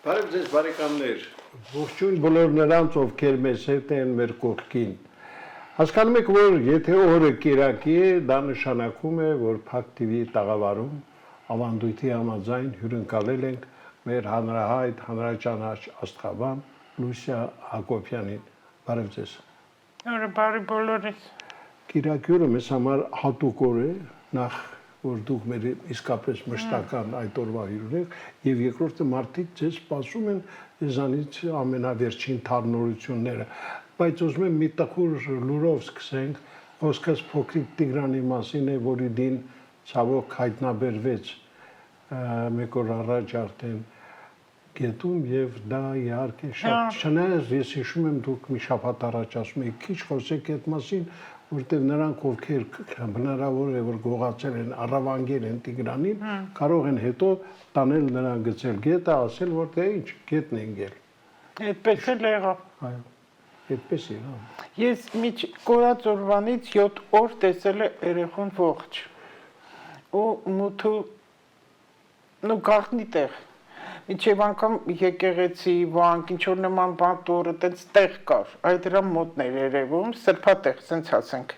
Բարև ձեզ բարեկամներ, ողջույն բոլոր նրանց, ովքեր մեզ հետ են մեր կողքին։ Հասկանում եք, որ եթե օրը կիրակի է, դա նշանակում է, որ Փակ TV տաղավարում ավանդույթի համաձայն հյուրընկալել ենք մեր հանրահայտ, հանրաճանաչ աստղաբան Լուսիա Հակոբյանին։ Բարև ձեզ։ Բարի բոլորիս։ Կիրակյուրը մեզ համար հատուկ օր է, նախ որ դուք մեր իսկապես մշտական այդ օրվա հյուրն եք, եւ երկրորդը մարդիկ ձեզ սպասում են ձեզանից ամենավերջին թարնորությունները, բայց ուզում եմ մի տխուր լուրով սկսենք, խոսքս փոքրիկ Տիգրանի մասին է, որի դին ցավոք հայտնաբերվեց մեկ օր առաջ արդեն գետում եւ դա իհարկե շատ չնայած ես հիշում եմ դուք մի շաբաթ առաջ ասում եք քիչ խոսեք այդ մասին որտեղ նրանք ովքեր բնարավոր է որ գողացել են առավանգել են Տիգրանին կարող են հետո տանել նրան գցել գետը ասել որ դե ինչ գետն են գել այդպես էլ եղավ այո այդպես եղավ ես միջ կորած օրվանից 7 օր տեսել է երեխուն ողջ ու մութու նու գաղտնի տեղ Միջև անգամ եկեղեցի, վանք, ինչ-որ նման բան տորը տենց տեղ կար, այդ դրա մոտն էր երևում, սրբատեղ, սենց ասենք։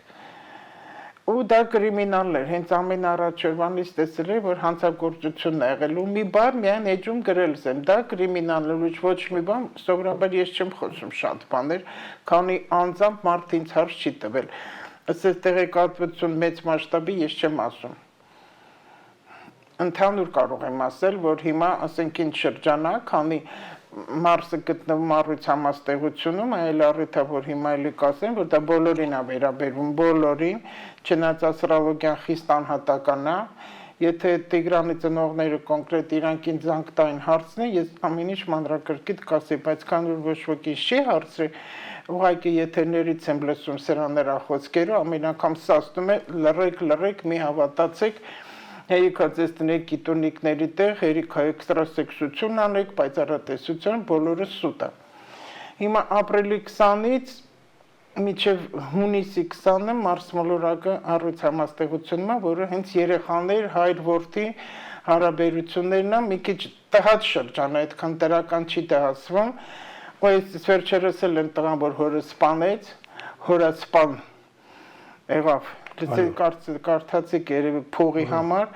Ու դա կրիմինալ էր, հենց ամեն առաջ օրվանից տեսել էր, որ հանցագործությունն է եղել, ու մի բան միայն էջում գրել եմ, դա կրիմինալ է, ոչ մի բան, սովորաբար ես չեմ խոսում շատ բաներ, քանի անձամբ մարդ ինձ հարց չի տվել։ Ըստ տեղեկատվություն մեծ մասշտաբի ես չեմ ասում։ Ընդհանուր կարող եմ ասել, որ հիմա ասենք ինչ շրջանակ, քանի Մարսը գտնվում առույց համաստեղությունում, այլ առիթա, որ հիմա էլի կասեմ, որ դա բոլորին է վերաբերվում, բոլորին, չնայած աստրոլոգիան խիստ անհատական է, եթե Տիգրանի ծնողները կոնկրետ իրանք ինձ զանգ տային հարցնի, ես ամեն ինչ մանրակրկիտ կասեի, բայց քանի որ ոչ ոքի չի հարցրի, ուղղակի եթերներից եմ լսում սրա նրա խոսքերը, ամեն անգամ սաստում է, լռեք, մի հավատացեք, Երիքա ձեզ տնեք գիտունիկների տեղ, երիքա էքստրասեքսություն անեք, պայծառատեսություն, բոլորը սուտ է։ Հիմա ապրիլի 20-ից մինչև հունիսի 20-ը Մարս մոլորակը առույց համաստեղությունն է, որը հենց երեխաներ, հայր որդի հարաբերություններն է, մի քիչ տհաճ շրջան է, այդքան դրական չի դասվում, ու ես վերջերս էլ եմ տղան, որ հորը սպանեց, հորը սպան եղավ կարդացիք երևի փողի համար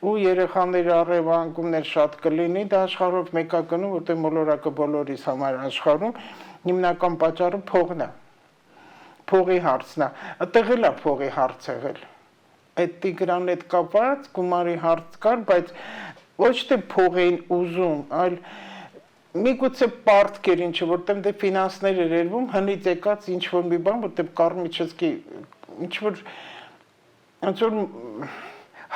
ու երեխաների առևանգումներ շատ կլինի, դա աշխարհով մեկա գնում, որտեղ մոլորակը բոլորիս համար աշխարհում հիմնական պատճառը փողն է, փողի հարցն է, այդտեղ էլ է փողի հարց եղել, այդ Տիգրան հետ կապված գումարի հարց կար, բայց ոչ թե փող էին ուզում, այլ միգուցե պարտքեր ինչը, որտեղ դե ֆինանսներ էր երևում, հնից եկած ինչ-որ մի բան, որտեղ կարմիչեսկի ինչ-որ Ոնց որ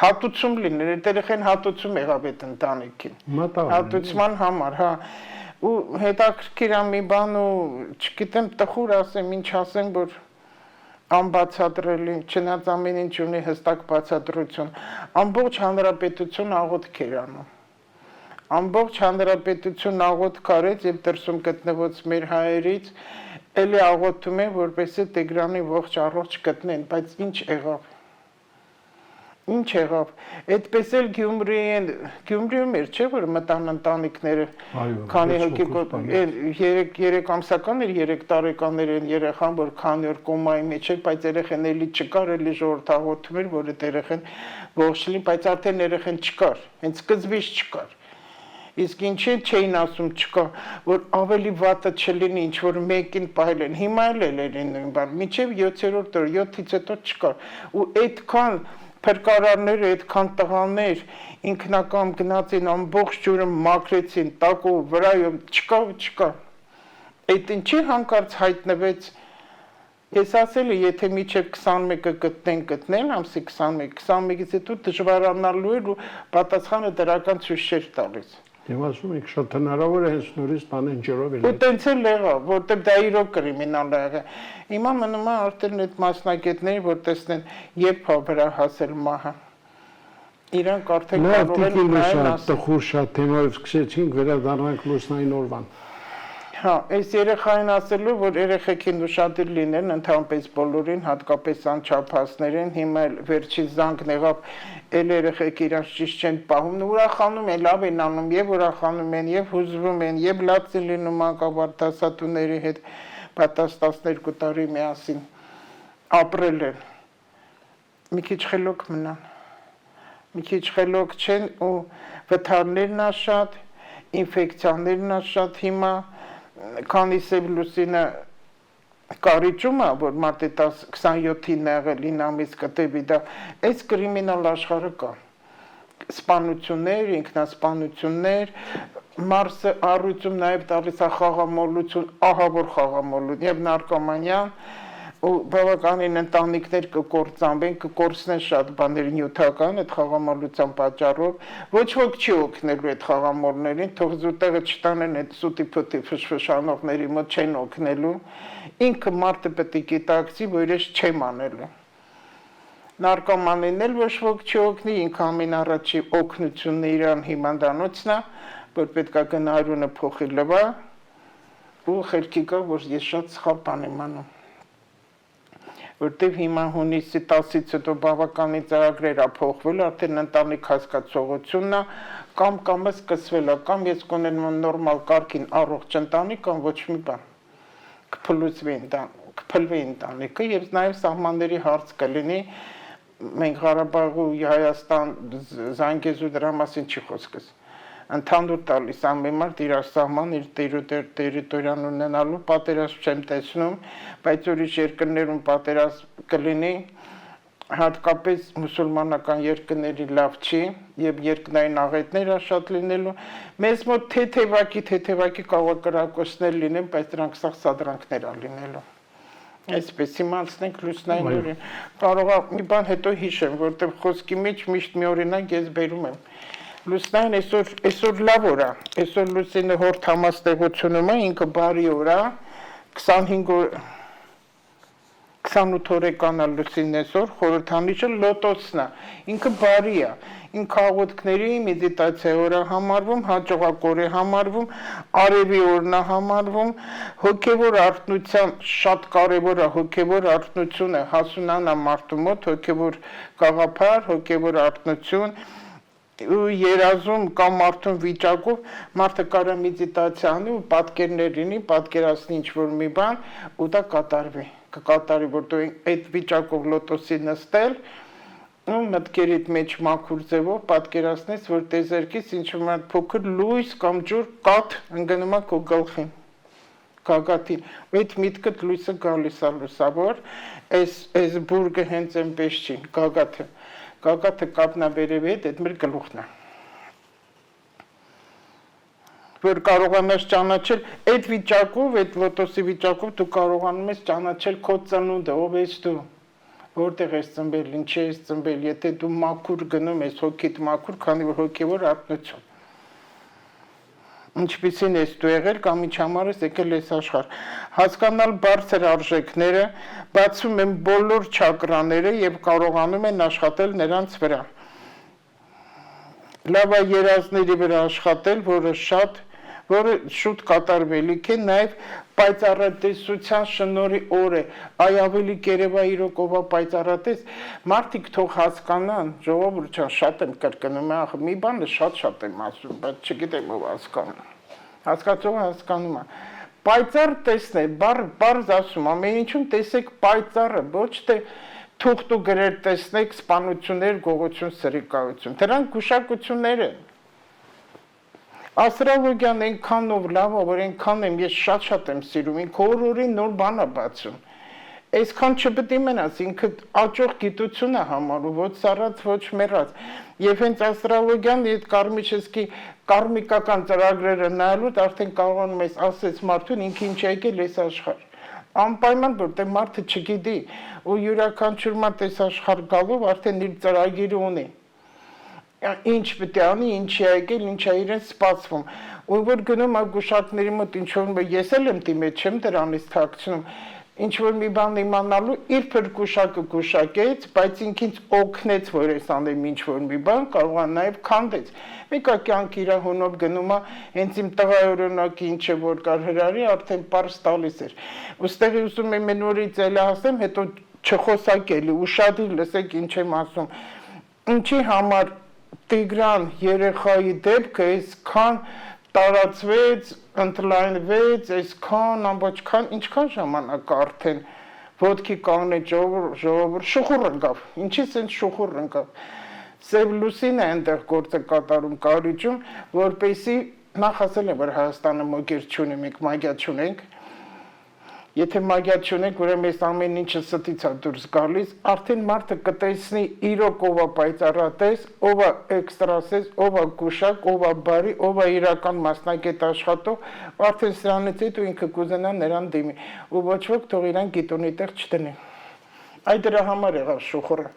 հատուցում լիներ, այդ երեխան հատուցում եղավ այդ ընտանիքին։ Հատուցման համար, հա։ Ու հետաքրքիր է մի բան ու չգիտեմ տխուր ասեմ, ինչ ասեմ, որ անբացատրելի, չնայած ամեն ինչ ունի հստակ բացատրություն։ Ամբողջ հանրապետություն աղոթք էր անում։ Ամբողջ հանրապետություն աղոթք արեց եւ դրսում գտնվող մեր հայերից էլի աղոթում են, որպեսզի Տիգրանի ողջ առողջ գտնեն, բայց ինչ եղավ։ Ինչ եղավ, այդպես էլ Գյումրիում էր, չէ՞ որ մտան ընտանիքները, քանի հոգի 3 ամսական էր, 3 տարեկան էր երեխան, որ քանի օր կոմայի մեջ էր, բայց երեխան էլի չկար, էլի ժողովրդաղոթում էր, որ այդ երեխան ողջ լինի, բայց արդեն երեխան չկար, հենց սկզբից չկար։ Իսկ ինչի չէին ասում չկա, որ ավելի վատը չլինի, ինչ որ մեկին պահել են, հիմա էլ էր նույն բան, մինչև 7-րդ օր, 7-ից հետո չկար, ու այդքան Փրկարարները, այդքան տղաներ ինքնակամ գնացին ամբողջ ջուրը մաքրեցին, տակով, վրայով, չկա։ Այդ ինչի հանկարծ հայտնվեց, ես ասել եմ, եթե մինչև 21-ը գտնեն, ամսի 21-ից հետո դժվարանալու էր ու պատասխանը դրական ցույց չէր տալիս։ Եվ ասում եք շատ հնարավոր է հենց նորից տանեն ջրով էլ։ Ու տենց էլ եղավ, որտեղ դա իրոք կրիմինալ է եղել։ Հիմա մնում է արդեն այդ մասնագետները, որ տեսնեն երբ վրա հասել մահը։ Իրանք արդեն կարող են նայել տխուր շատ թեմայով սկսեցինք վերադառնանք լուսնային օրվան։ Հա, այս երեխային ասելու, որ երեխեքին ուշադիր լինեն, ընդհանրապես բոլորին, հատկապես անչափահասներին, հիմա վերջի զանգն եղավ, էլ երեխեք իրաց ճիշտ չեն պահում, ուրախանում են, լավ են անում, եւ ուրախանում են, եւ հուզվում են, եւ լաց են լինում մանկաբարձ դասատուների հետ, բայց 12 տարի միասին ապրել են։ Մի քիչ խելոք մնան։ Մի քիչ խելոք չեն ու վթարներն ա շատ, ինֆեկցիաներն ա շատ հիմա քանի Սև Լուսինը կարիճում է, որ մարտի 27-ին եղել 9 ամիս կտևի դա, այս կրիմինալ աշխարհը կա։ Սպանություններ, ինքնասպանություններ, Մարսը առույցում նաև տալիս է խաղամոլություն, ահավոր խաղամոլություն եւ նարկոմանիան ու բավականին ընտանիքներ կկործանվեն, կկորցնեն շատ բաներ նյութական այդ խաղամոլության պատճառով, ոչ ոք չի օգնելու այդ խաղամոլներին, թող զուտեղը չտանեն այդ սուտի փոթի ֆշֆշանողների մոտ չեն օգնելու, ինքը մարդը պետք է գիտակցի, որ ես չեմ անելու։ Նարկոմանին էլ ոչ ոք չի օգնի, ինքը ամեն առաջի օգնությունը իրան հիվանդանոցն է, որ պետք է գնա արյունը փոխի լվա ու խելքի կա, որ ես շատ սխալ բան եմ անում։ Որտեվ հիմա հունիսի 10-ից հետո բավականին ծրագրեր ա փոխվել, արդեն ընտանիք հասկացողությունն է, կամ սկսվել է, կամ ես կունենամ նորմալ կարգին առողջ ընտանիք, կամ ոչ մի բան։ Կփլվի ընտանիքը եւ նաեւ սահմանների հարց կլինի, մենք Ղարաբաղ ու Հայաստան Զանգեզու դրա մասին չի խոսքս։ Ընդհանուր տալիս ամեն մարդ իր սահման, իր տերիտորիան ունենալու պատերազմ չեմ տեսնում, բայց ուրիշ երկրներում պատերազմ կլինի, հատկապես մուսուլմանական երկրների լավ չի եւ երկնային աղետներ ա շատ լինելու, մեզ մոտ թեթևակի կաղակրակոցներ լինեն, բայց դրանք սաղ սադրանքներ ա լինելու։ Այսպես հիմա անցնենք լուսնային օրին, կարող է մի բան հետո հիշեմ, որտեղ խոսքի մեջ միշտ մի օրինակ ես բերում եմ։ Լուսնային այսօր լավ օր է, այսօր Լուսինը հորդ համաստեղությունում է, ինքը բարի օր է, 28 օրեկան է Լուսինն այսօր, խորհրդանիշը լոտոսն է, ինքը բարի է, ինքը աղոթքների մեդիտացիա օր է համարվում, հաջողակ օր է համարվում, արևի օրն է համարվում, հոգևոր արթնության շատ կարևոր է հոգևոր արթնությունը, հասունանա մարդու մոտ, հոգևոր գաղափար, հոգևոր արթնություն ու երազում կամ մարդուն վիճակով մարդը կարա մեդիտացիա անի ու պատկերներ լինի, պատկերացնի ինչ-որ մի բան ու դա կկատարվի, որ դու այդ վիճակով լոտոսի նստել ու մտքերիդ մեջ մաքուր ձևով պատկերացնես, որ տեզերքից ինչ-որ փոքր լույս կամ ջուր կաթ ընկնում է քո գլխին, գագաթին, ու այդ միտքդ լույսը գալիս է լուսավոր, այս բուրգը հենց այնպես չի, գագաթը կապնաբերևի հետ, այդ մեր գլուխն է, որ կարողանաս ճանաչել այդ վիճակով, այդ լոտոսի վիճակով դու կարողանում ես ճանաչել քո ծնունդը, ով ես դու, որտեղ ես ծնվել, ինչ ես ծնվել, եթե դու մաքուր գնում ես, հոգիդ մաքուր, քանի որ հոգևոր արթնություն, ինչպիսին ես դու եղել կամ ինչ համար ես եկել այս աշխարհ, հասկանալ բարձր արժեքները, բացում են բոլոր չակրաները եւ կարողանում են աշխատել նրանց վրա, լավ երազների վրա աշխատել, որը շուտ կատարվելիք է, նաև պայծառատեսության շնորհի օր է, այ ավելի կերևա իրոք ով պայծառատես, մարդիկ թող հասկանան, ժողովուրդ ջան, շատ եմ կրկնում, մի բանը շատ եմ ասում, բայց չգիտեմ ով հասկանում, հասկացողը հասկանում է, պայծառ տեսնել, բարձ ասում, ամեն ինչում տեսեք պայծառը, ոչ թե թուղթ ու գրեր տեսնեք, սպանություններ, գողություն, սրիկայություն, դրանք գուշակություններ են, աստրոլոգիան այնքանով լավ է, որ այնքան եմ, ես շատ եմ սիրում, ինքը օր-օրին նոր բան է բացում, այսքան չպետք է մնաս, ինքը աճող գիտություն է համարում, ոչ սառած, ոչ մեռած, եւ հենց աստրոլոգիան այդ կարմիչեսկի կարմիկական ծրագրերը նայելուց արդեն կարողանում ես ասես մարդուն ինքը ինչ է եկել այս աշխարհ, անպայման որտեղ մարդը չգիտի, ու յուրաքանչյուր մարդ այս աշխարհ գալով արդեն իր ծրագիրը ունի, ինչ պետք է անի, ինչ է եկել, ինչ է իրեն սպասվում, ու որ գնում է գուշակների մոտ ինչ-որ ես էլ եմ դիմել, չեմ դրանից թաքցնում, ինչ որ մի բան իմանալու իր փրկուշակը գուշակեց, բայց ինքից օգնեց, որ ես անեմ ինչ որ մի բան, կարողա նաև քանդեց։ Մեկը կյանք իր հունով գնում է, հենց իմ տղայի օրինակի ինչը որ կար հրարի, արդեն պարզ տալիս էր։ Ոստեղի ուզում եմ նորից էլ ասեմ, հետո չխոսակելի, ուշադիր լսեք ինչ եմ ասում։ Ինչի համար Տիգրան երեխայի դեպքը այսքան տարածվեց, ընդլայնվեց, այսքան ամբողջքան, ինչքան ժամանակ արդեն ոտքի կանգնեց ժողովուրդ, շուխուռ ընկավ, ինչից են շուխուռ ընկավ։ Սև լուսինը այնտեղ գործը կատարում կարիճում, որպեսի նախ ասել եմ, որ Հայաստանը մոգեր չունի, մենք մագիա չունենք, եթե մագիա չունենք, ուրեմն այս ամեն ինչը ստից է դուրս գալիս, արդեն մարդը կտեսնի իրոք ով է պայծառատես, ով է էքստրասես, ով է գուշակ, ով է բարի, ով է իրական մասնագետ աշխատող, արդեն սրանից հետո ինքը կուզենա նրան դիմի, ու ոչ ոք թող իրան գիտոնի տեղ չտնի։ Այդ դրա համար եղավ շուխուռը։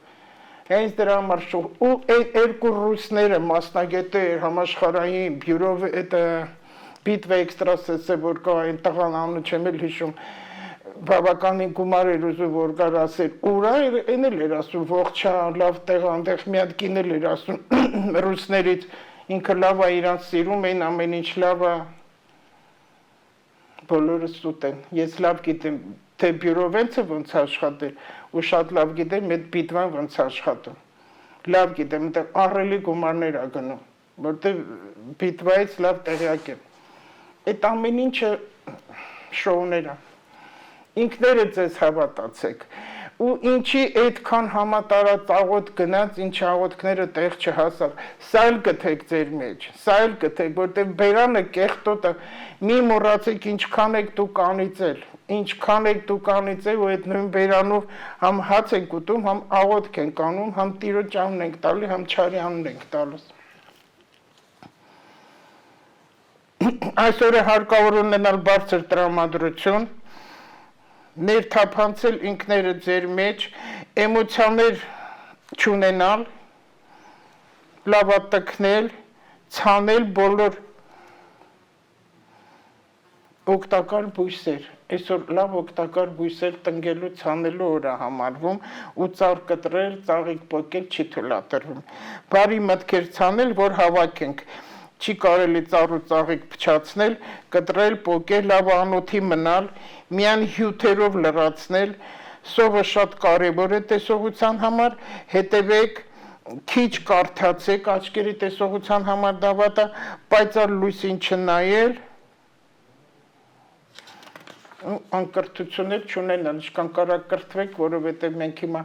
Հենց դրա համար շուխուռ, ու այդ երկու ռուսները մասնագետներ համաշխարհային բյուրով այդ բիտվա էքստրասեսը, որ կա այն տղան անունը չեմ էլ հիշում, բավականին գումար էր ուզում, որ կար ասել, ուրա այն էլ էր ասում, ողջա, լավ տեղ, այնտեղ մի հատ կին էլ էր ասում ռուսներից, ինքը լավ է իրանց սիրում են, ամեն ինչ լավ է, բոլորը սուտ են, ես լավ գիտեմ, թե բյուրովենցը ոնց աշխատել, ու շատ լավ գիտեմ, այդ բիտվան ոնց աշխատում, լավ գիտեմ, այնտեղ ահռելի գումարներ ա գնում, որտեղ բիտվայից լավ տեղյակ եմ, այդ ամեն ինչը շոուներ է, ինքները ձեզ հավատացեք, ու ինչի այդքան համատարած աղոտ գնաց, ինչ աղոտքները տեղ չհասավ, սա էլ գթեք ձեր մեջ, սա էլ գթեք, որտեղ բերանը կեղտոտը, մի մոռացեք ինչքան եք դուք անիծել, ինչքան եք դուք անիծել, ու այդ նույն բերանով համ հաց ենք ուտում, համ աղոտք ենք անում, համ տիրոջ անուն ենք տալի, համ չարի անուն ենք տալիս։ Այսօր է հարկավոր ունենալ բարձր տրամադրություն, ներթափանցել ինքները ձեր մեջ, էմոցիաներ չունենալ, լավատկնել, ցանել բոլոր օգտակար բույսեր, այսօր լավ օգտակար բույսեր տնգելու ցանելու օր է համարվում ու ծառ կտրել, ծաղիկ պոկել չի թույլատրվում, բարի մտքեր ցանել, որ հավաքենք, չի կարելի ծառ ու ծաղիկ փչացնել, կտրել, պոկել, լավ անոթի մնալ, միան հյութերով լրացնել, սովը շատ կարևոր է տեսողության համար, հետևեք, քիչ կարդացեք, աչքերի տեսողության համար դավատ է, պայծառ լույսին չնայել, անկրթություններ չունենալ, ինչքան կարա կրթվեք, որովհետև մենք հիմա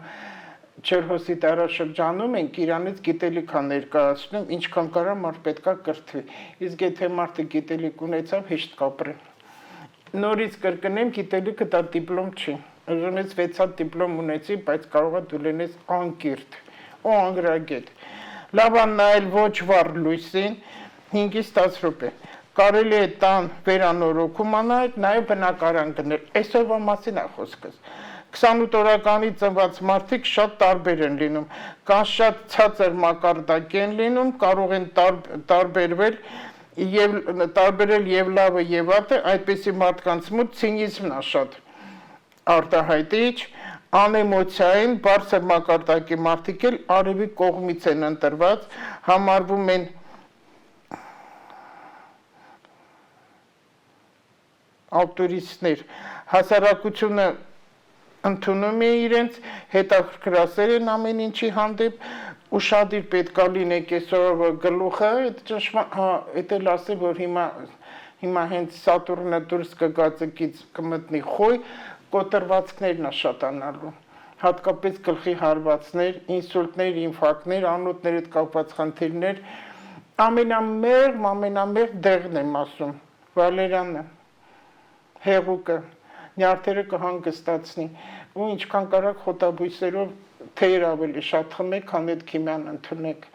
Չերհոսի դարաշրջանում ենք իրանից գիտելիք է ներկայացնում, ինչքան կարա մարդ պետքա կրթվի, իսկ եթե մարդը գիտելիք ունեցավ, հեշտ կապրի։ Նորից կրկնեմ, գիտելիքը դա դիպլոմ չի, ուզում ես 6 հատ դիպլոմ ունեցի, բայց կարող է դու լինես անկիրթ ու անգրագետ։ Լավ է նայել ոչ վառ լույսին 5-ից 10 րոպե։ Կարելի է տան վերանորոգում անել, նաև բնակարան գնել, այսօրվա մասին է խոսքս։ 28 օրականից ծնված մարդիկ շատ տարբեր են լինում, կան շատ ցածր մակարդակ են լինում, կարող են տարբերել եւ լավը եւ վատը, այդպիսի մարդկանց մոտ ցինիզմն է շատ արտահայտիչ, անեմոցիային, բարձր մակարդակի մարդիկ էլ արևի կողմից են ընտրված, համարվում են ավտորիստներ, հասարակությունը ընդունում է իրենց, հետաքրքրասեր են ամեն ինչի հանդեպ, ուշադիր պետքա լինեք այսօրվա գլուխը, այդ էլ ասեմ, որ հիմա հենց Սատուրնը դուրս կգածկից կմտնի խոյ, կոտրվածքներն է շատանալու, հատկապես գլխի հարվածներ, ինսուլտներ, ինֆարկտներ, անոթների հետ կապված խնդիրներ, ամենամեղ դեղն եմ ասում, վալերանը, հեղուկը, նյարդերը կհանգստացնի, ու ինչքան կարակ խոտաբույսերով թեյր ավելի շատ խմեք, քան այդ քիմիան ընդունեք,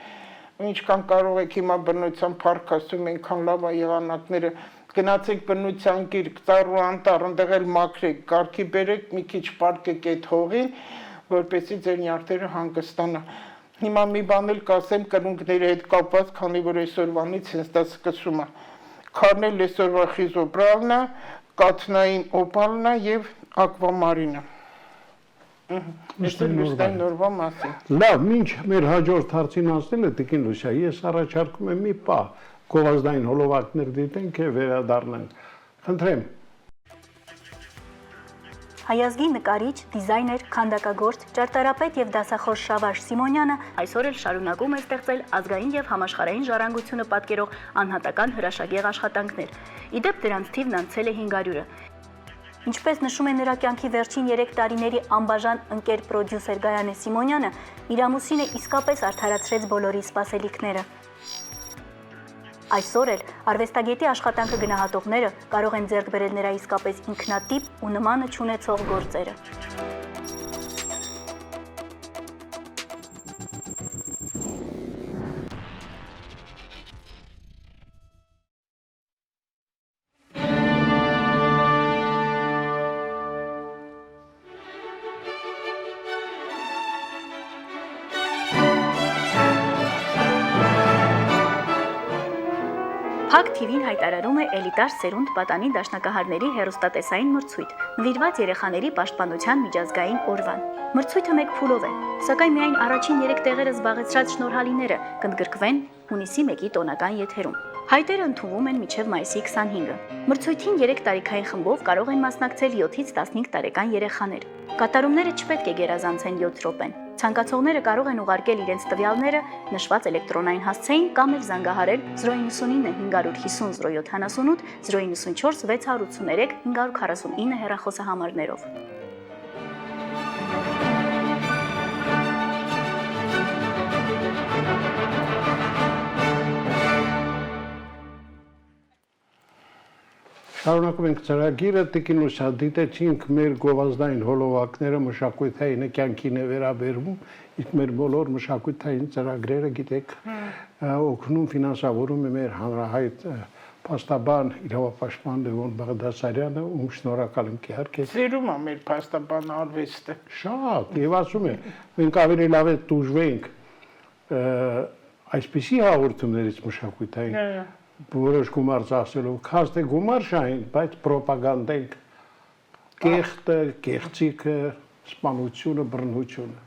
ու ինչքան կարող եք հիմա բնության փառք ասում, այնքան լավ է եղանակները, գնացեք բնության գիրք, ծառ ու անտառ, ընդեղ էլ մաքրեք, կարգի բերեք, մի քիչ պարկեք այդ հողին, որպեսզի ձեր նյարդերը հանգստանա։ Հիմա մի բան էլ կասեմ կրունկների հետ կապված, քանի որ այսօրվանից հենց դա սկսում է։ Քարնել այսօրվա խիզոպրավնա, կաթնային օպալնա եւ Ակվամարինը։ Ես լույսային նորվա մասին։ Լավ, ինչ մեր հաջորդ հարցին անցնելը տիկին Լուսիա, ես առաջարկում եմ մի պահ գովազդային հոլովակներ դիտենք եւ վերադառնանք։ Խնդրեմ։ Հայազգի նկարիչ, դիզայներ, քանդակագործ, ճարտարապետ եւ դասախոս Շավարժ Սիմոնյանը այսօր էլ շարունակում է ստեղծել ազգային եւ համաշխարհային ժառանգությունը պատկերող անհատական հրաշագեղ աշխատանքներ։ Իդեպ դրանց թիվն անցել է 500-ը։ Ինչպես նշում է նրա կյանքի վերջին 3 տարիների անբաժան ընկեր պրոդյուսեր Գայանե Սիմոնյանը, իր ամուսինը իսկապես արդարացրեց բոլորի սպասելիքները։ Այսօր էլ արվեստագետի աշխատանքը գնահատողները կարող են ձեռք բերել նրա իսկապես ինքնատիպ ու նմանը չունեցող գործերը։ Փակ TV-ն հայտարարում է էլիտար սերունդ պատանի դաշնակահարների հեռուստատեսային մրցույթ, նվիրված երեխաների պաշտպանության միջազգային օրվան։ Մրցույթը մեկ փուլով է, սակայն միայն առաջին 3 տեղերը զբաղեցրած շնորհալիները կընդգրկվեն հունիսի 1-ի տոնական եթերում։ Հայտերը ընդունվում են մինչև մայիսի 25-ը։ Մրցույթին 3 տարիքային խմբով կարող են մասնակցել 7-ից 15 տարեկան երեխաներ։ Կատարումները չպետք է գերազանցեն 7 րոպեն։ Ցանկացողները կարող են ուղարկել իրենց տվյալները նշված էլեկտրոնային հասցեին կամ էլ զանգահարել 099 550 078 094 683 549 հեռախոսահամարներով։ Շարունակում ենք ծրագիրը, տիկին Լուսիա, դիտեցինք մեր գովազդային հոլովակները մշակութային կյանքին է վերաբերվում, իսկ մեր բոլոր մշակութային ծրագրերը, գիտեք, օգնում ֆինանսավորում է մեր հանրահայտ փաստաբան իրավապաշտպան Լևոն Բաղդասարյանը, ում շնորհակալ եմ իհարկե։ Սիրում է մեր փաստաբան արվեստը։ Շատ, եւ ասում եմ, մենք ավելի լավ է դժվենք այսպիսի հաղորդումներից մշակութային որոշ գումար ծախսելով, քաշտ է գումար շահին, բայց պրոպագանդենք կեղտը, կեղծիքը, սպանությունը, բռնությունը։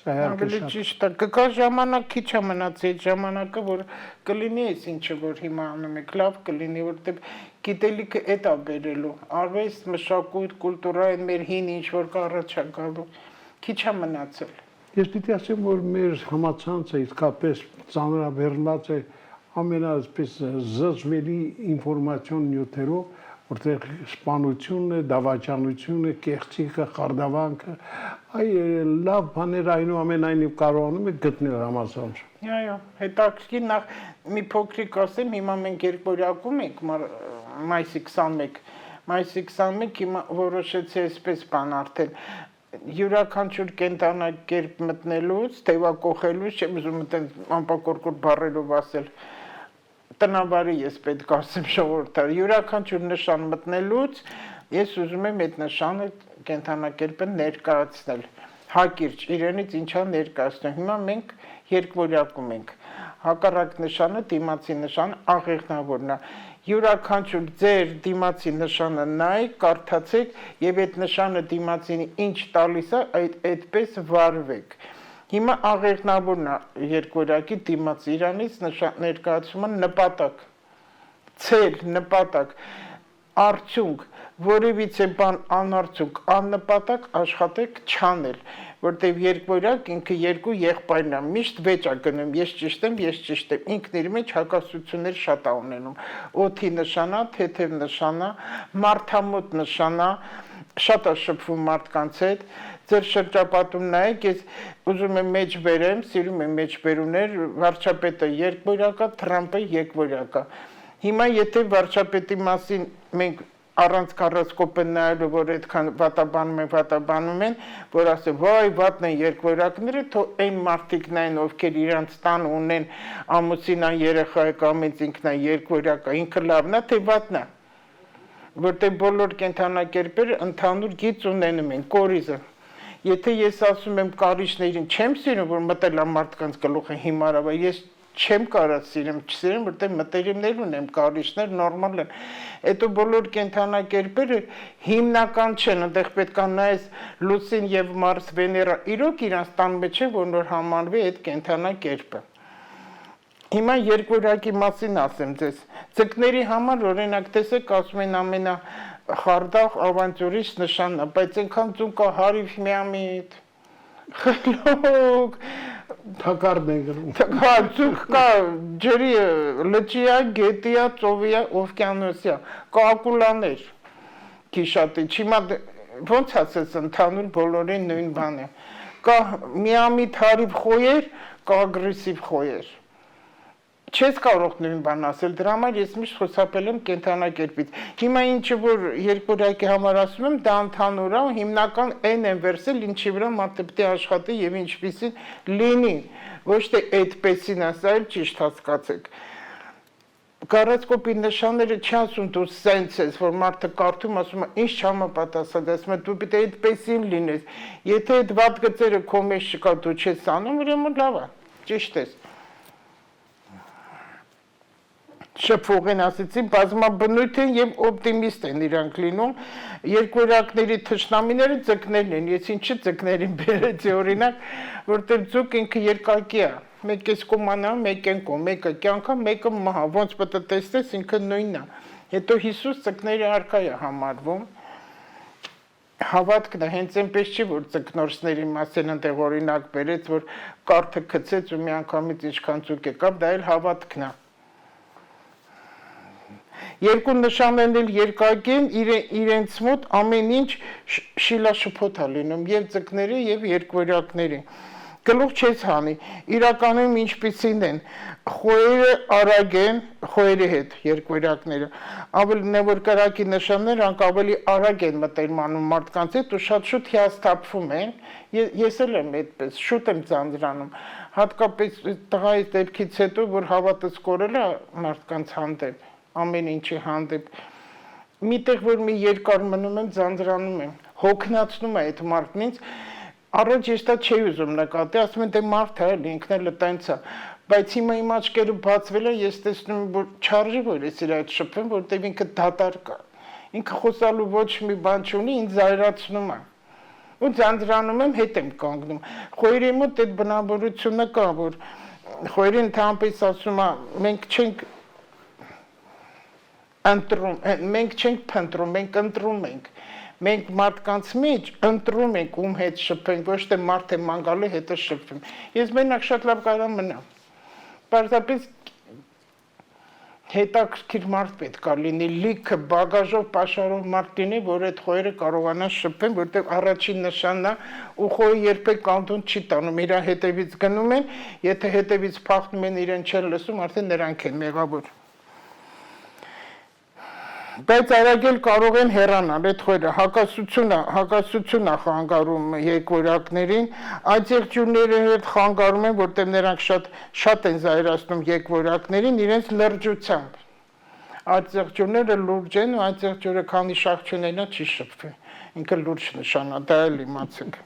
Ավելի ճիշտ է, կգա ժամանակ քիչ է մնաց այդ ժամանակը, որ կլինի այս ինչը, որ հիմա անում եք, լավ կլինի, որտեղ գիտելիքը էդ է բերելու, արվեստ, մշակույթ, կուլտուրա են մեր հին ինչ-որ կառաջ է գալու, քիչ է մնացել։ Ես պիտի ասեմ, որ մեր համացանցը իսկապես ծանրաբեռնված է ամենասպես զզվելի ինֆորմացիոն նյութերով, որտեղ սպանությունն է, դավաճանությունը, կեղծիքը, խարդավանքը, այ լավ բաներ այնուամենայնիվ կարողանում եք գտնել համացանցում։ Այո, հետաքրքիր նախ մի փոքրիկ ասեմ, հիմա մենք երկորյակում ենք մայիսի 21, մայիսի 21 հիմա որոշեցի այսպես բան արդեն յուրաքանչյուր կենտրոնակերպ մտնելուց, թեվակողելուց, չեմ ուզում անպակորկոր բառերով ասել, տնավարի ես պետք ասեմ ժողովրդարի, յուրաքանչյուր նշան մտնելուց, ես ուզում եմ այդ նշանը կենտրոնակերպը ներկայացնել, հակիրճ, իրենից ինչա ներկայացնել, հիմա մենք երկվորյակում ենք, հակառակ նշանը, դիմացի նշանը աղեղնավորն է, յուրաքանչյուր ձեր դիմացի նշանը նայ, կարդացեք եւ այդ նշանը դիմացին ինչ տալիս է, այդպես վարվեք։ Հիմա աղեղնավորն է երկվորյակի դիմացի իրանից ներկայացումը նպատակ, ցել, նպատակ, արդյունք, որևիցե բան անարդյունք, աննպատակ աշխատեք չանել, որտեղ երկվորյակ ինքը երկու եղբայրն է, միշտ վեճ է գնում, ես ճիշտ եմ, ինքն իր մեջ հակասություններ շատ է ունենում, օդի նշանա, թեթև նշանա, մարդամոտ նշանա, շատ է շփվում մարդկանց հետ, ձեր շրջապատում նայեք, ես ուզում եմ մեջ բերեմ, սիրում եմ մեջբերումներ, վարչապետը երկվորյակ է, Թրամփը երկվորյակ է։ Հիմա եթե վարչապետի մասին մենք առանց քառասկոպը նայելու, որ այդքան վատաբանում են, որ ասեն, վայ, վատն են երկվորյակները, թող այն մարդիկն այն, ովքեր իրանց տան ունեն ամուսինան, երեխա կամ ինքն է երկվորյակ է, ինքը լավն է, թե վատն է։ Որտեղ բոլոր կենտրոնակերպերը ընդհանուր գիծ ունենում են, կորիզը։ Եթե ես ասում եմ կարիճներին չեմ սիրում, որ մտել է մարդկանց գլուխը հիմարավա, ես չեմ կարա սիրեմ, չսիրեմ, որտեղ մտերիմներ ունեմ, կարիճներ նորմալ են։ Հետո բոլոր կենթանակերպերը հիմնական չեն, այնտեղ պետք է նայես Լուսին եւ Մարս, Վեներա, իրոք իրանց տան մեջ է, որ նոր համարվի այդ կենթանակերպը։ Հիմա երկորակի մասին ասեմ ձեզ։ Ձկների համար օրինակ տեսեք, ասում են ամենախարդախ ավանտյուրիստ նշանն է, բայց այնքան ծուն կա հարիվ միամիտ։ Խելոք Թակարն են գրում։ Հա, ծուխ կա, ջրի լճիա, գետիա, ծովիա, օվկիանոսիա, կա ակուլաներ, կիշատի, չիմա ոնց ասես ընդհանուր բոլորին նույն բան է, կա միամիտ հարիվ խոյեր, կա ագրեսիվ խոյեր, չես կարող նույն բան ասել, դրա համար ես միշտ խոսապել եմ կենթանակերպից, հիմա ինչը որ երկորյակի համար ասում եմ, դա ընդհանուր է, հիմնական այն են վերսել, ինչի վրա մարդը պետք է աշխատի եւ ինչպիսին լինի, ոչ թե այդպեսին ասել, ճիշտ հասկացեք։ Գարացկոպի նշանները չասում դու սենց ես, որ մարդը կարդում ասում է, ինչ չհամապատասխան, ասում է դու պետք է այդպեսին լինես, եթե այդ վատ գծերը քո մեջ չկա, դու չես անում, ուրեմն լավ է, ճիշտ ես։ Շփողեն ասեցին, բազմաբնույթ են եւ օպտիմիստ են իրանք լինում, երկորյակների թշնամիները ձկներն են, ես ինչի ձկներին բերեցի օրինակ, որտեղ ձուկ ինքը երկակի է, մեկ էս կոմանա, մեկ են կոմ, մեկը կյանքա, մեկը մահա, ոնց պետք է տեսնես ինքը նույնն է, հետո Հիսուս ձկների արքա է համարվում, հավատքն է, հենց այնպես չի, որ ձկնորսների մասին այնտեղ օրինակ բերեց, որ կարթը գցեց ու միանգամից ինչքան ձուկ եկավ, դա էլ հավատքն է։ Երկու նշաններն էլ երկակի են, իրենց մոտ ամեն ինչ շիլաշփոթ է լինում, եւ ձկների եւ երկորյակների։ Գլուխ չես հանի, իրականում ինչպիսին են, խոյերը արագ են, խոյերի հետ երկորյակները, ավելի նեվորկարակի նշաններ անք ավելի արագ են մտերմանում մարդկանց հետ ու շատ շուտ հիասթափվում են, ես էլ եմ այդպես, շուտ եմ ձանձրանում, հատկապես տղայից դեպքից հետո, որ հավատս կորել է մարդկանց հանդեպ, ամեն ինչի հանդեպ, միտեղ, որ մի երկար մնում եմ, ձանձրանում եմ, հոգնացնում է այդ մարդն ինձ, առաջ ես դա չի ուզում նկատի, ասում են դե մարդ է, ինքն էլ տենց է, բայց հիմա իմ աչքերը բացվել են, ես տեսնում եմ, որ չարժի որ ես իր այդ շփվեմ, որտեղ ինքը դատար կա, ինքը խոսալու ոչ մի բան չունի, ինձ զայրացնում է, ու ձանձրանում եմ, հետ եմ կանգնում, խոյերի մոտ այդ բնավորությունը կա, որ խոյերին ընդհանրապես ասում է, մենք չենք ընտրում, մենք չենք փնտրում, մենք ընտրում ենք, մենք մարդկանց մեջ ընտրում ենք ում հետ շփենք, ոչ թե մարդ է մանգալի հետը շփվում, ես մենակ շատ լավ կարամ մնամ, պարզապես հետաքրքիր մարդ պետք է լինի, լիքը բագաժով, պաշարով մարդ լինի, որ այդ խոյերը կարողանան շփվեն, որտեղ առաջին նշանն է, ու խոյը երբեք անդուն չի տանում, իր հետևից գնում են, եթե հետևից փախնում են իրեն չեն լսում, արդեն նրանք են մեղավոր։ Բայց արագել կարող են հեռանալ այդ խոյերը, հակասություն է խանգարում երկորյակներին, այդ եղջյուրները հետ խանգարում են, որտեղ նրանք շատ են զայրացնում երկորյակներին իրենց լրջությամբ։ Այդ եղջյուրները լուրջ են ու այդ եղջյուրը քանի շախ չունենա չի շփվի, ինքը լուրջ նշան է, դա էլ իմացեք։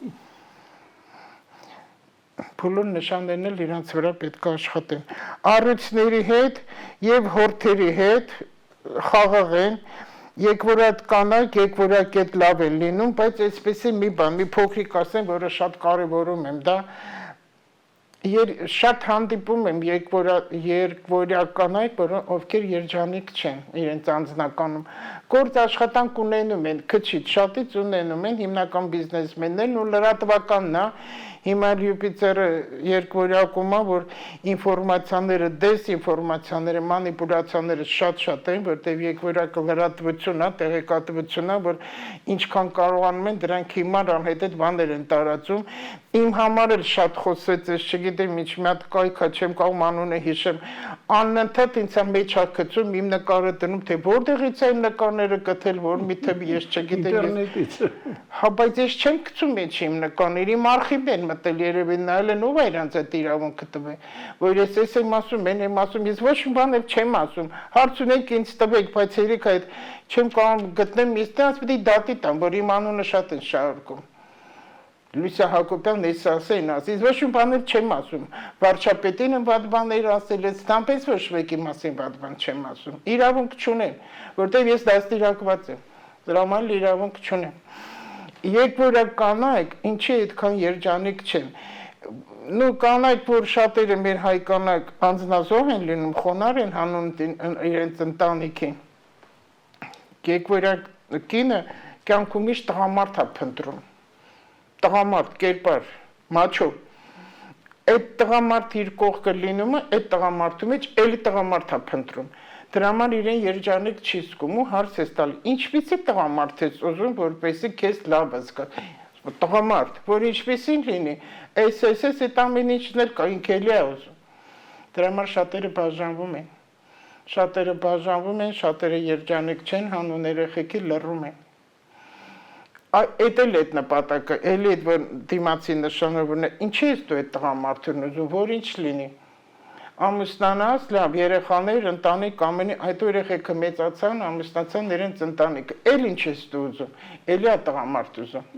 Բոլոր նշաններն էլ իրանց վրա պետք է աշխատեն։ Առյուծների հետ եւ հորթերի հետ խաղաղ են, երկվորյակ կանայք, երկվորյակ այդ լավ են լինում, բայց այսպեսի մի բան, մի փոքրիկ ասեմ, որը շատ կարևորում եմ, դա շատ հանդիպում եմ երկվորյակ կանայք, ովքեր երջանիկ չեն իրենց անձնականում, գործ աշխատանք ունենում են, քչից, շատից ունենում են, հիմնական բիզնեսմեններն ու լրատվականն է, հիմա Յուպիտերը երկվորյակում է, որ ինֆորմացիաները, դեսինֆորմացիաները, մանիպուլյացիաները շատ են, որտեղ երկվորյակը լրատվություն է, տեղեկատվություն է, որ ինչքան կարողանում են, դրանք հիմար անհետեթ բաներ են տարածում, իմ համար էլ շատ խոսեց, ես չգիտեմ, ինչ մի հատ կայքա չեմ կարող անունը հիշեմ, անընդհատ ինձ մեջ է գցում, իմ նկարը դնում, թե որտեղից է իմ նկարները գտել, որ մի թեպ ես չգիտեմ, ինտերնետից։ Հա, բայց ես չեմ գցում մեջ իմ նկարները, իմ արխիվն են մտել, երևի նայել են ով է իրանց այդ իրավունքը տվել, որ ես եմ ասում, եմ ասում, ես ոչ մի բան չեմ ասում, հարց ունեք ինձ տվեք, բայց երեք այդ չեմ կարող գտնեմ, ես դրանց պետք է դատի տամ, որ իմ անունը շատ են շարունակում։ Լույսա Հակոբյանն էս ասեն, ասես ոչ մի բաներ չեմ ասում։ Վարչապետին եմ վատ բաներ ասել, ստամպես ոչ մեկի մասին վատ բան չեմ ասում։ Իրավունք չունեմ, որտեղ ես դաստիարակված եմ։ Դրա համար իրավունք չունեմ։ Երբ որ կանայք, ինչի այդքան երջանիկ չեն։ Նու կանայք, որ շատերը մեր հայ կանայք անձնազոհ են լինում, խոնար են հանուն իրենց ընտանիքին։ Երբ կինը կյանքում միշտ տղամարդ է փնտրում։ Տղամարդ, կերպար, մաչո։ Այդ տղամարդ իր կողքը լինում է, այդ տղամարդու մեջ էլի տղամարդ է փնտրում։ Դրա համար իրեն երջանիկ չի զգում ու հարց է տալի։ Ինչպիսի տղամարդ ես ուզում, որպեսզի քեզ լավ զգա։ Տղամարդ, որ ինչպիսին լինի, այս այդ ամեն ինչն էլ կա, ինքը էլի է ուզում։ Դրա համար շատերը բաժանվում են։ Շատերը երջանիկ չեն, հանուն երեխեքի լռում են։ Այդ էլ այդ նպատակը, էլի այդ որ դիմացի նշանավորն է, ինչի ես դու այդ տղամարդուն ուզում, որ ինչ լինի։ Ամուսնանաս, լավ, երեխաներ, ընտանիք, ամենի, այդ երեխեքը մեծացան, ամուսնացան իրենց ընտանիքը, էլ ինչ ես դու ուզում, էլի է տղամարդ ուզում։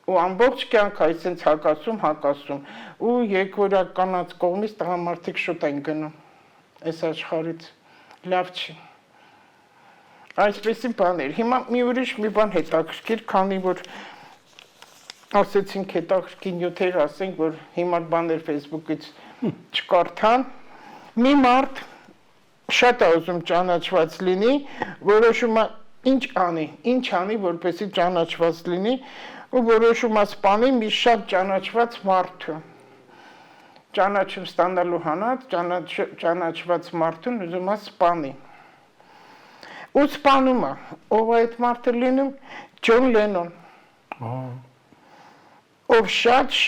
Ու ամբողջ կյանք այսպես հակասում, ու երկորականած կողմից տղամարդիկ շուտ են գնում, այս աշխարհից, լավ չի։ Այսպեսի բաներ, հիմա մի ուրիշ մի բան հետաքրքիր, քանի որ ասեցինք հետաքրքիր նյութեր, ասենք, որ հիմա բաներ Facebook-ից չկարդան, մի մարդ շատ է ուզում ճանաչված լինի, որոշում է ինչ անի, որպեսզի ճանաչված լինի, ու որոշում է սպանի մի շատ ճանաչված մարդու։ Ճանաչում ստանալու հանած, ճանաչված մարդուն ուզում է սպանի։ Ու սպանում է, ով այդ մարդը լինում, Ջոն Լենոն, ով շատ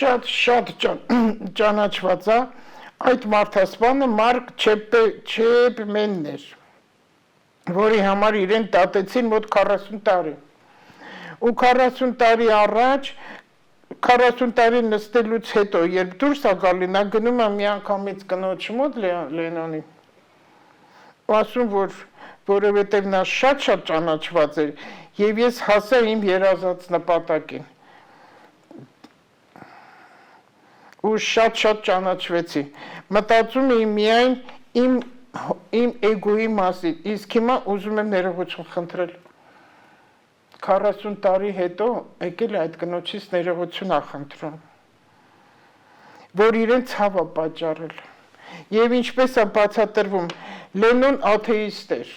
ճանաչված է, այդ մարդասպանը Մարկ Չեպմենն էր, որի համար իրեն դատեցին մոտ 40 տարի։ Ու 40 տարի առաջ, 40 տարի նստելուց հետո, երբ դուրս է գալի, նա գնում է մի անգամից կնոջ մոտ Լենոնի, ու ասում, որ որովհետև նա շատ ճանաչված էր, և ես հասա իմ երազած նպատակին։ Ու շատ ճանաչվեցի։ Մտածում էի միայն իմ էգոյի մասին, իսկ հիմա ուզում եմ ներողություն խնդրել։ 40 տարի հետո եկել այդ կնոջից ներողություն է խնդրում, որ իրեն ցավ է պատճառել։ Եվ ինչպես է բացատրվում, Լենոն աթեիստ էր։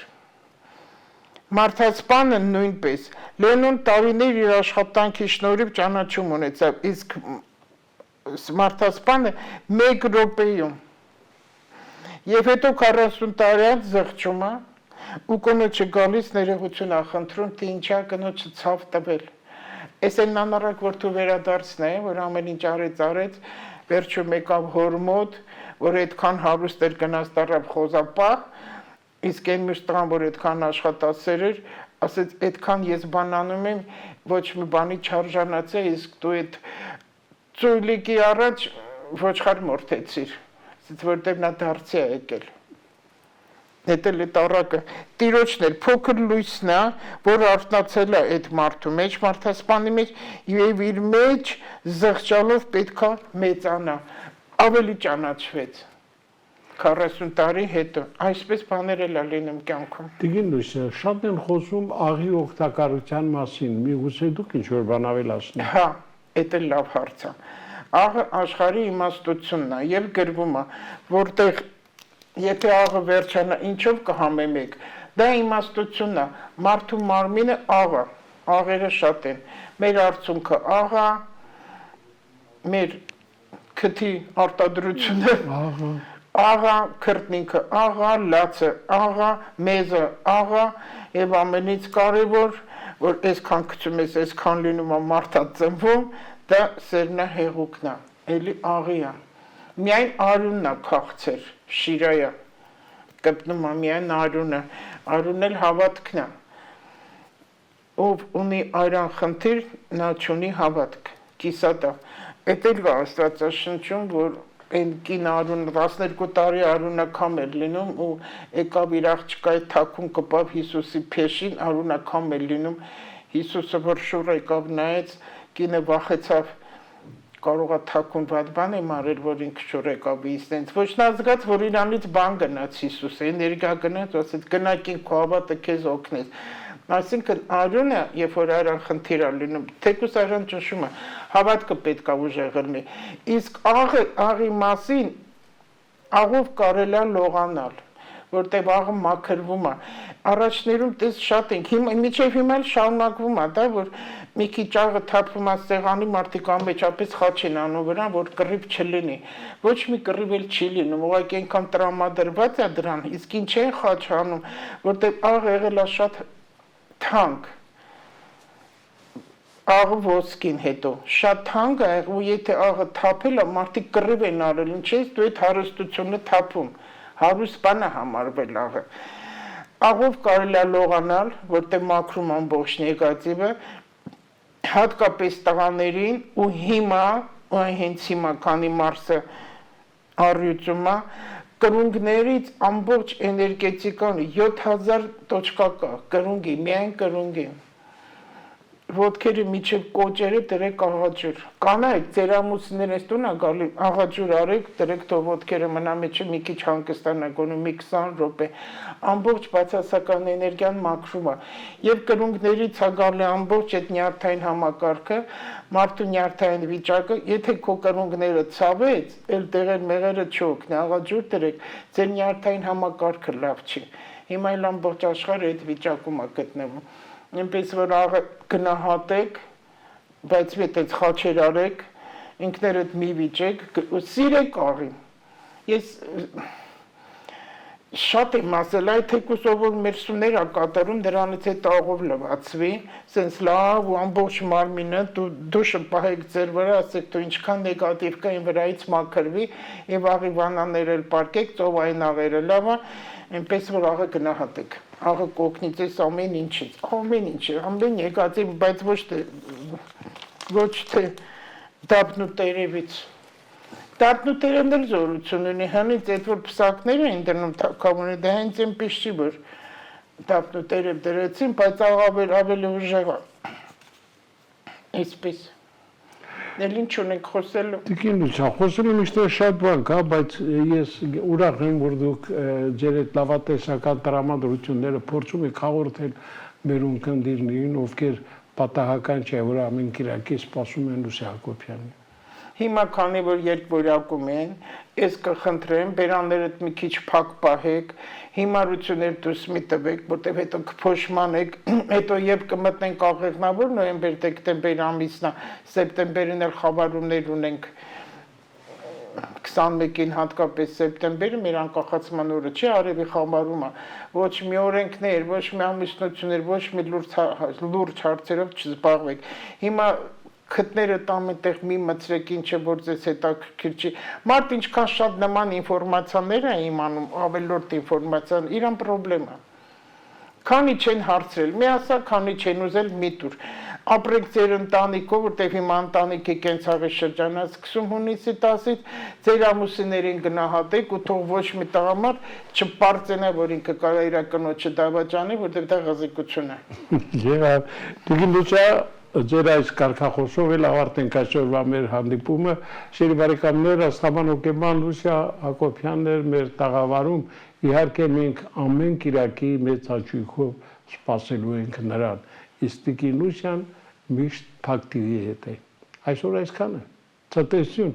Մարդասպանը նույնպես։ Լենոն տարիներ իր աշխատանքի շնորհիվ ճանաչում ունեցավ, իսկ մարդասպանը 1 րոպեում։ Եվ հետո 40 տարի անց զղջում է, ու կնոջը գալիս ներողություն է խնդրում, թե ինչա կնոջը ցավ տվել։ Այս այն անառակ որդու վերադարձն է, որ ամեն ինչ արեց, վերջում եկավ հոր մոտ, որ այդքան հարուստ էր գնաց դառավ խոզապահ, իսկ այն մյուս տղան, որ այդքան աշխատասեր էր, ասեց այդքան ես բան անում եմ, ոչ մի բանի չարժանացա, իսկ դու այդ ծույլիկի առաջ ոչխար մորթեցիր, ասեց որտեղ նա դարձի է եկել։ Դա էլ այդ առակը տիրոջն էր, փոքր լույսն է, որ արթնացել է այդ մարդու մեջ, մարդասպանի մեջ, եւ իր մեջ զղջալով պետքա մեծանա, ավելի ճանաչվեց 40 տարի հետո, այսպես բաներ էլ լինում կյանքում։ Տիկին Լույսը, շատ են խոսում աղի օգտակարության մասին, միգուցե դուք ինչ-որ բան ավելացնեք։ Հա, դա էլ լավ հարց է։ Աղը աշխարհի իմաստությունն է եւ գրվում է, որտեղ եթե աղը վերջանա, ինչով կհամեմեք, դա իմաստությունն է, մարդու մարմինը աղը, աղերը շատ են, մեր արցունքը աղը, մեր քթի արտադրությունը աղը, քրտնինքը աղը, լացը աղը, մեզը աղը, եւ ամենից կարևոր, որ այսքան գցում ես, այսքան լինում է մարդա ծնվում, դա սերնա հեղուկն է, էլի աղի է։ Միայն արյունն է քաղցր, շիրայա, կպնում է միայն արյունը, արյունն էլ հավատքն է, ով ունի այրան խնդիր, նա չունի հավատք, կիսատ է, էդ էլ կա Աստվածաշնչում, որ այն կին արյունը 12 տարի արյունաքամ էր լինում ու եկավ իր աղջկայի թաքուն կպավ Հիսուսի փեշին, արյունաքամ էր լինում, Հիսուսը որ շուռ եկավ նայեց, կինը վախեցավ կարողա թաքուն վատ բան եմ արել, որ ինքը շուր եկավ ինձ, ոչ նա զգաց, որ իրանից բան գնաց Հիսուսը, էներգիա գնաց, ասեց գնակին քո հավատը քեզ օգնեց։ Այսինքն արյունը, երբ որ արյան խնդիր է լինում, թեկուզ արյան ճնշումը, հավատքը պետք է ուժեղ լինի։ Իսկ աղի մասին աղով կարելի է լողանալ, որտեղ աղը մաքրվում է։ Առաջներում դες շատ ենք, մինչև հիմա շարունակվում է, դա որ մի քիչ աղը թափվում է սեղանի, մարդիկ անմիջապես խաչ են անում վրան, որ կռիվ չլինի։ Ոչ մի կռիվ էլ չի լինում, ուղղակի այնքան տրամադրված է դրան, իսկ ինչ են խաչ անում, որտեղ աղը եղել է շատ թանկ։ Աղը ոսկին հետո շատ թանկ է, ու եթե աղը թափել է, մարդիկ կռիվ են արել, ինչպես դու այդ հարստությունը թափում, հարուստ բան է համարվել աղը։ Աղով կարելի է լողանալ, որտեղ մաքրում ամբողջ նեգատիվը, հատկապես տղաներին ու հիմա, ու հենց հիմա, քանի Մարսը առյուծում է, կրունգներից ամբողջ էներգետիկան 7000 տոճկա կա, կրունգի, միայն կրունգի։ Ոտքերը միջև կոճերը դրեք աղաջուր։ Կանայք ձեր ամուսիններս տուն է գալի, աղաջուր արեք, դրեք թող ոտքերը մնա մեջը մի քիչ հանգստանա, գոնե մի 20 րոպե։ Ամբողջ բացասական էներգիան մաքրում է։ Եվ կրունգներից է գալի ամբողջ այդ նյարդային համակարգը, մարդու նյարդային վիճակը, եթե քո կրունգները ցավեց, էլ դեղեր մեղերը չօգնի, աղաջուր դրեք, ձեր նյարդային համակարգը լավ չի։ Հիմա էլ ամբողջ աշխարհը այդ վիճակում է գտնվում։ Այնպես որ աղը գնահատեք, բայց այդպես խաչեր արեք, ինքներդ մի վիճեք, սիրեք աղին։ Ես շատ եմ ասել, այդ թեկուզ ով որ մեր սուներ է կատարում, դրանից հետ աղով լվացվի, սենց լավ ու ամբողջ մարմինը դուշը պահեք ձեր վրա, ասեք դու ինչքան նեգատիվ կա այն վրայից մաքրվի եւ աղի վանաներ էլ պարկեք, ծովային աղերը լավ է, այնպես որ աղը գնահատեք։ Աղը կօգնի ձեզ ամեն ինչից, ամեն նեգատիվ, բայց ոչ թե դափն ու տերևից։ Դափն ու տերևն էլ զորություն ունի, հենց այդ որ պսակները են դնում թագավորի, դա հենց այնպես չի, որ դափն ու տերև դրեցին, բայց ավելի ուժեղ է։ Այսպես։ Էլ ինչ ունենք խոսելու։ Տիկին Լուչա, խոսելու միշտ շատ բան կա, բայց ես ուրախ եմ, որ դուք ձեր այդ լավատեսական տրամադրությունները փորձում եք հաղորդել մեր ունկնդիրներին, ովքեր պատահական չէ, որ ամեն կիրակի սպասում են Լուսի Հակոբյանին։ Հիմա քանի որ երկվորյակում են, ես կխնդրեմ, բերաններդ մի քիչ փակ պահեք, հիմարություններ դուրս մի տվեք, որտեղ հետո կփոշմանեք, հետո երբ կմտնենք աղեղնավոր նոյեմբեր, դեկտեմբեր ամիսնա, սեպտեմբերին էլ խավարումներ ունենք 21-ին հատկապես սեպտեմբերը մեր անկախացման օրը չի, արևի խավարումը, ոչ մի օրենքներ, ոչ մի ամուսնություններ, ոչ մի լուրջ հարցերով չզբաղվեք։ Հիմա քթները տամենտեղ մի մցրեք, ինչը որ ձեզ հետաքրքիր չի։ Մարդ ինչքան շատ նման ինֆորմացիաներ է իմանում, ավելորդ ինֆորմացիան, իրան պրոբլեմ է։ Քանի չեն հարցրել, մի ասա, քանի չեն ուզել մի տուր։ Ապրեք ձեր ընտանիքով, որտեղ հիմա ընտանիքի կենցաղի շրջանա սկսում հունիսի 10-ից, ձեր ամուսիններին գնահատեք ու թող ոչ մի տղամարդ չպարծենա, որ ինքը կարա իր կնոջը դավաճանի, որտեղ դա ղզիկություն է։ Եղավ, Տիկին Լուչա, ձեր այս կարգախոսով էլ ավարտենք այսօրվա մեր հանդիպումը։ Շերի բարեկամներ, Աստղաբան հոգեբան Լուսիա Հակոբյանն էր մեր տաղավարում։ Իհարկե մենք ամեն կիրակի մեծ հաճույքով սպասելու ենք նրան։ Իսկ Տիկին Լուսիան միշտ Փակ TV հետ է։ Այսօր այսքանը։ Ցտեսություն։